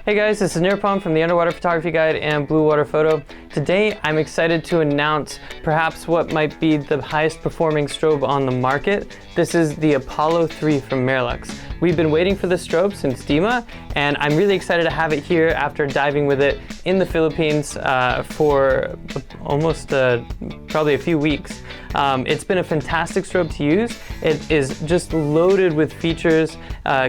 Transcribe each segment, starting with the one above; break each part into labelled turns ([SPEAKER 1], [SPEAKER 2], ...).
[SPEAKER 1] Hey guys, this is Nirupam from the Underwater Photography Guide and Blue Water Photo. Today I'm excited to announce perhaps what might be the highest performing strobe on the market. This is the Apollo 3 from Marelux. We've been waiting for this strobe since DEMA, and I'm really excited to have it here after diving with it in the Philippines for almost probably a few weeks. It's been a fantastic strobe to use. It is just loaded with features,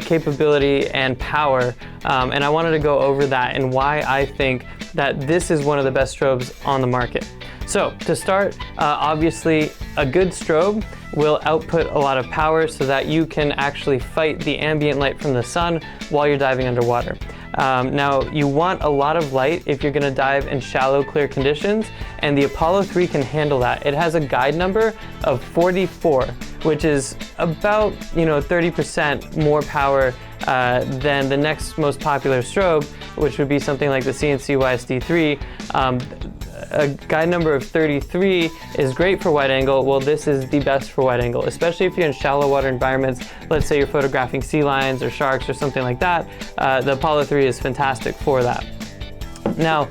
[SPEAKER 1] capability, and power, and I wanted to go over that and why I think that this is one of the best strobes on the market. So to start, obviously a good strobe will output a lot of power so that you can actually fight the ambient light from the sun while you're diving underwater. Now you want a lot of light if you're going to dive in shallow, clear conditions, and the Apollo 3 can handle that. It has a guide number of 44, which is about 30% more power than the next most popular strobe, which would be something like the CNC YSD3. A guide number of 33 is great for wide angle. Well, this is the best for wide angle, especially if you're in shallow water environments. Let's say you're photographing sea lions or sharks or something like that. The Apollo 3 is fantastic for that. Now,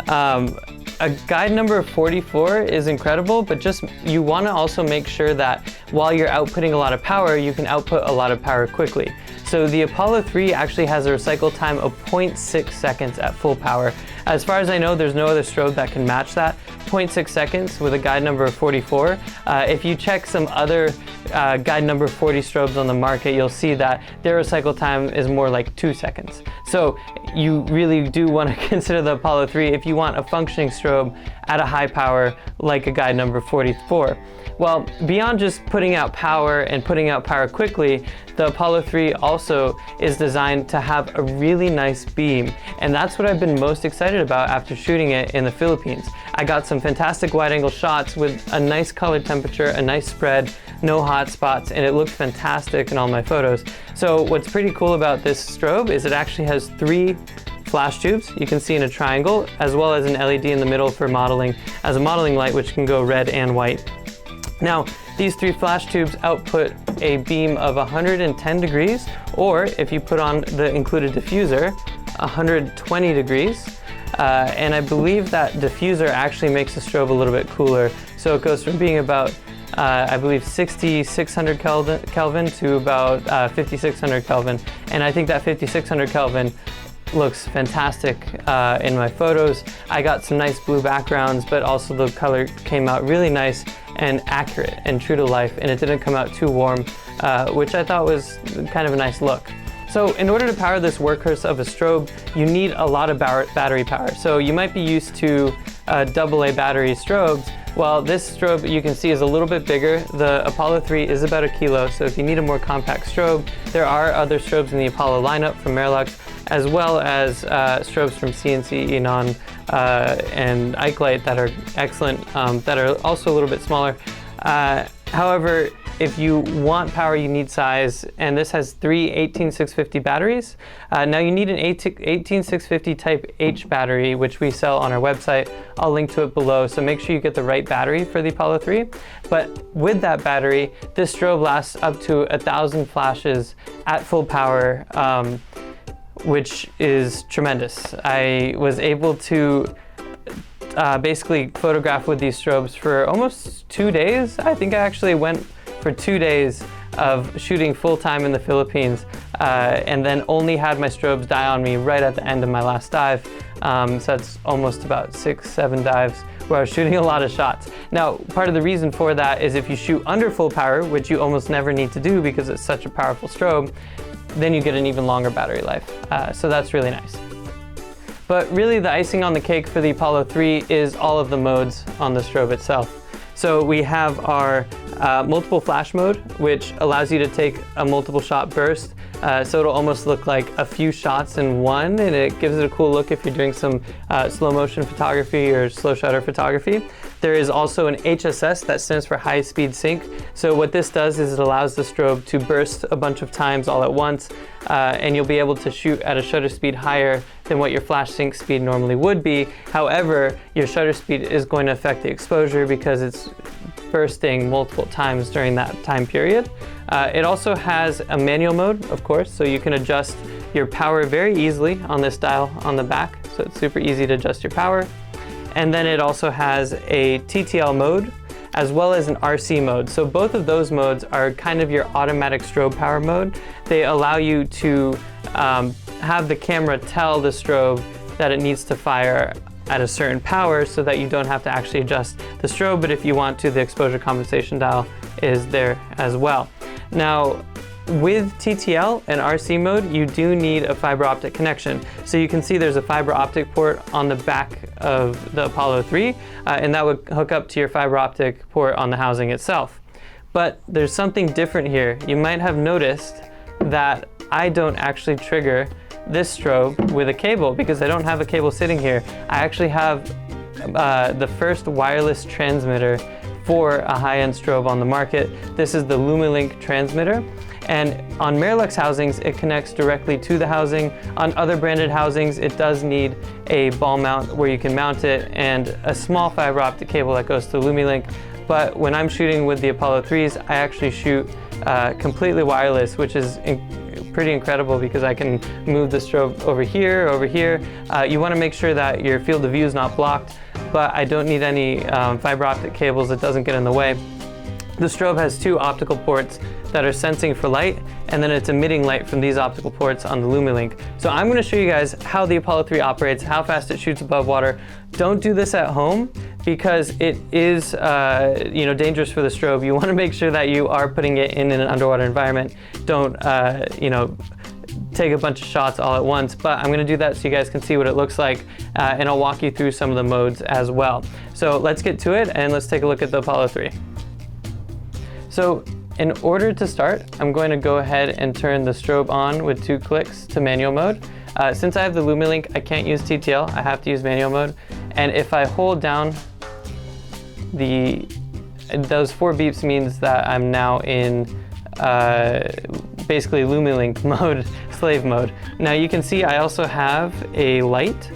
[SPEAKER 1] a guide number of 44 is incredible, but you want to also make sure that while you're outputting a lot of power, you can output a lot of power quickly. So the Apollo 3 actually has a recycle time of 0.6 seconds at full power. As far as I know, there's no other strobe that can match that. 0.6 seconds with a guide number of 44. If you check some other guide number 40 strobes on the market, you'll see that their recycle time is more like 2 seconds. So you really do want to consider the Apollo 3 if you want a functioning strobe at a high power like a guide number 44. Well, beyond just putting out power and putting out power quickly, the Apollo 3 also is designed to have a really nice beam, and that's what I've been most excited about after shooting it in the Philippines. I got some fantastic wide-angle shots with a nice color temperature, a nice spread, no hot spots, and it looked fantastic in all my photos. So what's pretty cool about this strobe is it actually has 3 flash tubes you can see in a triangle, as well as an LED in the middle for modeling as a modeling light, which can go red and white. Now, these 3 flash tubes output a beam of 110 degrees, or if you put on the included diffuser, 120 degrees. And I believe that diffuser actually makes the strobe a little bit cooler. So it goes from being about, I believe, 6600 Kelvin to about 5600 Kelvin. And I think that 5600 Kelvin looks fantastic in my photos. I got some nice blue backgrounds, but also the color came out really nice and accurate and true to life, and it didn't come out too warm, which I thought was kind of a nice look. So in order to power this workhorse of a strobe, you need a lot of battery power. So you might be used to AA battery strobes. Well, this strobe you can see is a little bit bigger. The Apollo 3 is about 1 kilo, so if you need a more compact strobe, there are other strobes in the Apollo lineup from Marelux, as well as strobes from CNC, Enon, and Ikelite that are excellent, that are also a little bit smaller. However, if you want power, you need size, and this has 3 18650 batteries. Now you need an 18650 type H battery, which we sell on our website. I'll link to it below, so make sure you get the right battery for the Apollo 3. But with that battery, this strobe lasts up to 1,000 flashes at full power, which is tremendous. I was able to basically photograph with these strobes for almost 2 days. I think I actually went for 2 days of shooting full-time in the Philippines, and then only had my strobes die on me right at the end of my last dive. So that's almost about 6-7 dives where I was shooting a lot of shots. Now, part of the reason for that is if you shoot under full power, which you almost never need to do because it's such a powerful strobe, then you get an even longer battery life. So that's really nice. But really the icing on the cake for the Apollo 3 is all of the modes on the strobe itself. So we have our multiple flash mode, which allows you to take a multiple shot burst. So it'll almost look like a few shots in one, and it gives it a cool look if you're doing some slow motion photography or slow shutter photography. There is also an HSS that stands for high speed sync. So what this does is it allows the strobe to burst a bunch of times all at once, and you'll be able to shoot at a shutter speed higher than what your flash sync speed normally would be. However, your shutter speed is going to affect the exposure because it's bursting multiple times during that time period. It also has a manual mode, of course, so you can adjust your power very easily on this dial on the back, so it's super easy to adjust your power. And then it also has a TTL mode as well as an RC mode. So both of those modes are kind of your automatic strobe power mode. They allow you to have the camera tell the strobe that it needs to fire at a certain power so that you don't have to actually adjust the strobe, but if you want to, the exposure compensation dial is there as well. Now, with TTL and RC mode, you do need a fiber optic connection. So you can see there's a fiber optic port on the back of the Apollo 3, and that would hook up to your fiber optic port on the housing itself. But there's something different here. You might have noticed that I don't actually trigger this strobe with a cable because I don't have a cable sitting here. I actually have the first wireless transmitter for a high-end strobe on the market. This is the Lumilink transmitter. And on Marelux housings, it connects directly to the housing. On other branded housings, it does need a ball mount where you can mount it and a small fiber optic cable that goes to Lumilink. But when I'm shooting with the Apollo 3s, I actually shoot completely wireless, which is pretty incredible because I can move the strobe over here, over here. You want to make sure that your field of view is not blocked, but I don't need any fiber optic cables. It doesn't get in the way. The strobe has two optical ports that are sensing for light, and then it's emitting light from these optical ports on the Lumilink. So I'm going to show you guys how the Apollo 3 operates, how fast it shoots above water. Don't do this at home because it is dangerous for the strobe. You want to make sure that you are putting it in an underwater environment. Don't take a bunch of shots all at once, but I'm going to do that so you guys can see what it looks like, and I'll walk you through some of the modes as well. So let's get to it and let's take a look at the Apollo 3. So in order to start, I'm going to go ahead and turn the strobe on with 2 clicks to manual mode. Since I have the Lumilink, I can't use TTL, I have to use manual mode. And if I hold down those 4 beeps means that I'm now in basically Lumilink mode, slave mode. Now you can see I also have a light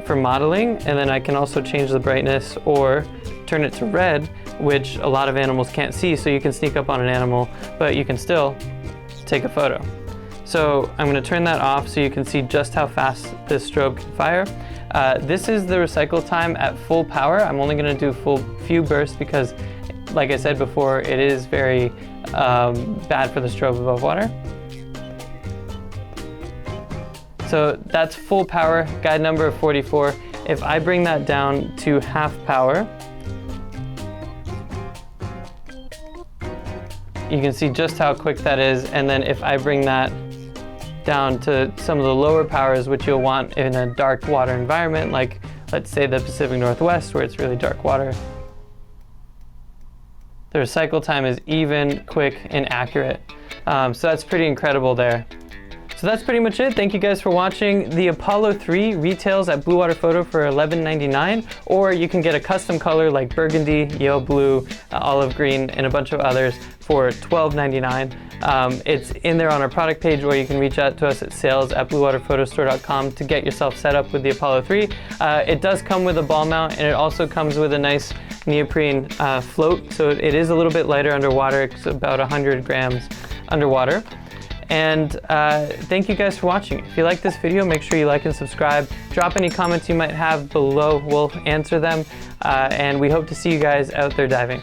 [SPEAKER 1] for modeling, and then I can also change the brightness or turn it to red, which a lot of animals can't see, so you can sneak up on an animal, but you can still take a photo. So I'm going to turn that off so you can see just how fast this strobe can fire. This is the recycle time at full power. I'm only going to do few bursts because, like I said before, it is very bad for the strobe above water. So that's full power, guide number 44. If I bring that down to half power, you can see just how quick that is. And then if I bring that down to some of the lower powers, which you'll want in a dark water environment, like let's say the Pacific Northwest where it's really dark water, the recycle time is even, quick, and accurate. So that's pretty incredible there. So that's pretty much it. Thank you guys for watching. The Apollo 3 retails at Blue Water Photo for $11.99, or you can get a custom color like burgundy, yellow blue, olive green, and a bunch of others for $12.99. It's in there on our product page, or you can reach out to us at sales@bluewaterphotostore.com to get yourself set up with the Apollo 3. It does come with a ball mount, and it also comes with a nice neoprene float, so it is a little bit lighter underwater. It's about 100 grams underwater. And thank you guys for watching. If you like this video, make sure you like and subscribe. Drop any comments you might have below. We'll answer them. And we hope to see you guys out there diving.